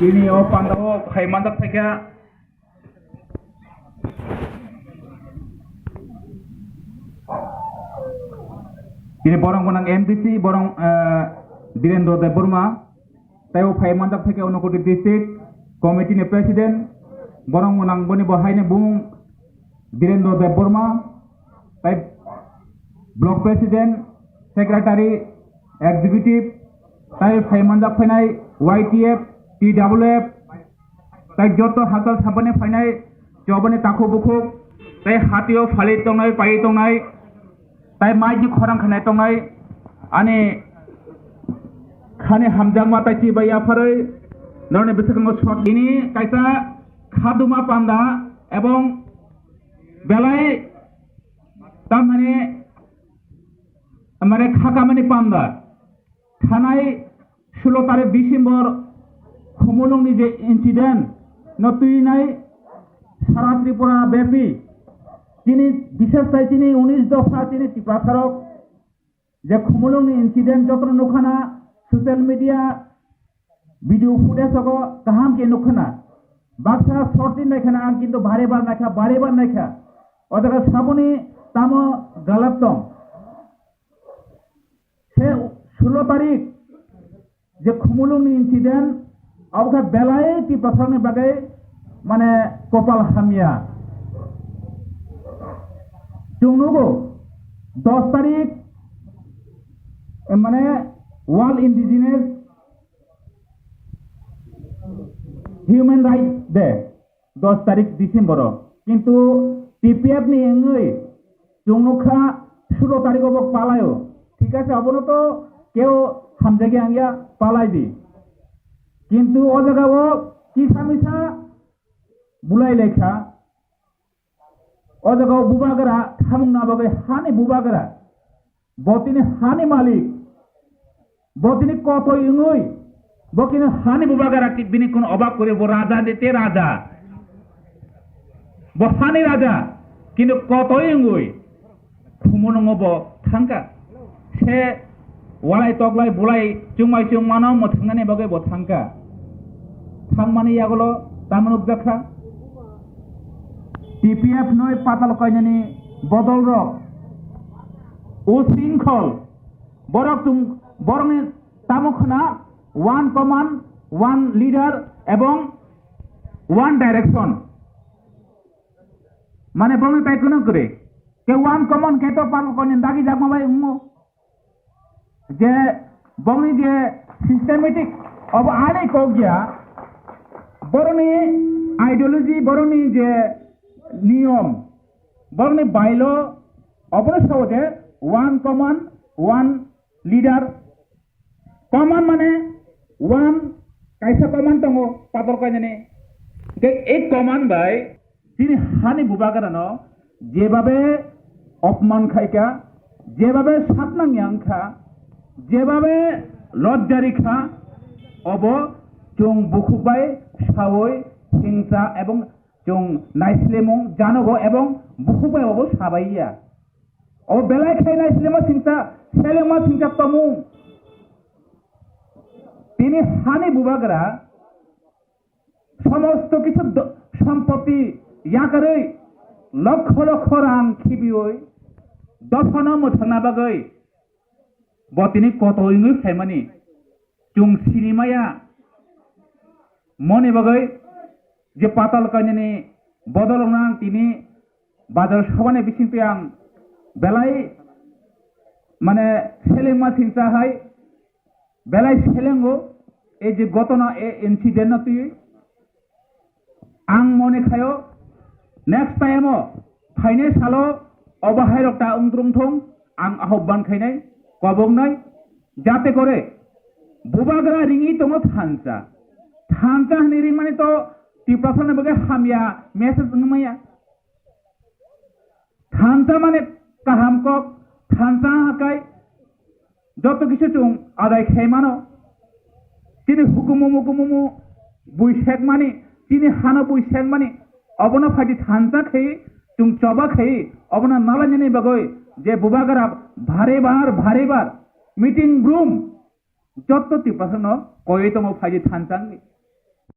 Ini pandaw kay mandak peka ini borong gonang MPC borong Direndra Deburma tayo kay mandak peka Unakoti district committee ni president borong gonang boni bahai ni bung Direndra Deburma tay block president secretary executive tay kay mandak penai YTF TWF তাই যত হাতাল সাবানে ফাইনাই জবানে তাকো বুকো তাই হাতিও ফালি তংনাই পাই তংনাই তাই মাইজি খরাং খানাই তংনাই আনে খানে হামজাং মাতাই টি বাই আফারে নরনে বিসকঙ্গ শট ইনি কাইসা খাদুমা পান্ডা এবং বেলাই তামানে মানে খাকামানি পান্ডা থানায় 16 তারিখ December Khumulung ni je incident notui nai সারা ত্রিপুরা ব্যাপী তিনি বিশেষ তাই তিনি 19 দফা তিনি ত্রিপুরারক যে খুমুলুং ইনসিডেন্ট যত নখানা সোশ্যাল মিডিয়া ভিডিও ফুটেজ হগো কাহাম কে নখানা বাক্সা শর্টিন নাইখানা আম কিন্তু বারেবার নাইখা ওদাকা সাবনি তাম গালাতম সে 16 তারিখ যে খুমুলুং ইনসিডেন্ট অবকা বেলায় টি প্রথমে বাগে মানে কপাল হামিয়া চুংনুগো 10 তারিখ মানে world indigenous human right day 10 তারিখ ডিসেম্বর কিন্তু টিপিএফ নি এঙ্গই চুংনুখা 16 তারিখ অবক পালায়ও ঠিক আছে অবনত কেউ হামজাগে আঙ্গিয়া পালাই দি কিন্তু ও জায়গাও কিসামিসা বুলাই লেখা ও জায়গাও বুবাগরা থামুং না বাগে হানি বুবাগরা বতিনি হানি মালিক বতিনি কত ইংই বকিনি হানি বুবাগরা কি বিনি কোন অবাক করে বো রাজা দিতে রাজা বো হানি রাজা কিন্তু কত ইংই খুমনঙ্গ ব থাঙ্কা সে ওয়ালাই তগলাই বুলাই চুমাই চুমানো মথাঙ্গানে বাগে ব থাঙ্কা থাংমানি ইয়াগুলো তামনুক দেখা টিপিএফ নয় পাতাল কয়নানি বদল রক ও শৃঙ্খল বরক তুম বরং তামুখনা ওয়ান কমান্ড ওয়ান লিডার এবং ওয়ান ডাইরেকশন মানে বরং তাই কোন করে কে ওয়ান কমান্ড কে তো পাল কয়নি দাগি জাগমাবাই উমো যে বরং যে সিস্টেমেটিক অব আনে কগিয়া বরনি आइडियोलॉजी बरनि जे नियम बरनि बाइल' अबनो सावजे वन कमान वन लीडर कमान माने वन कायसा कमान दंगो पातर कयने के एक कमान बाय তিনি हानि बुबागारानो जेबाबे अपमान खायका जेबाबे सातनांयांखा जेबाबे लज्जारिखा अब जों बुखुबाय सावै हिंसा एवं जों नाइस्लेमं जानगो एवं बुखुबाय अब साबाइया अब बेलाय खाय नाइस्लेमा हिंसा सेलेमा हिंसा तमु তিনি हानि बुबागारा समस्त किछु सम्पत्ति याकारै लक्ष लक्ष रां खिबियै दफाना मोथांना बागै बतिनि कतइङै फाइमानि जों सिनेमाया मने बागै जे पाताल कायनि बदलना तिनि बाजार सबाने बिसिंते आं बेलाय माने सेलेमा सिंसा हाय बेलाय सेलेंगो ए जे घटना ए इन्सिडेंट तुई आं मने खायो नेक्स्ट टाइम फाइने सालो अबाहायरकटा उंद्रुंथं आं आह्वान खायनाय कबंनाय जाते करे बुबाग्रा रिङि दङ थानसा थानसा हनि रिं माने तो तिप्राफाना बगे हामिया मेसेज ngमया थानसा माने काहामकक थानसा हाकाय যত কিছু চুং আদায় খাইমানো তিনি হুকুমুমুকুমুমু বুইশেক মানি তিনি হানো বুইশেক মানি অবনা ফাটি থানসা খাই চুং চবা খাই অবনা নালাজনি বাগৈ যে বুবাগারা ভারেবার মিটিং রুম যত তিপাসন কয়তম ফাজি থানসাঙ্গি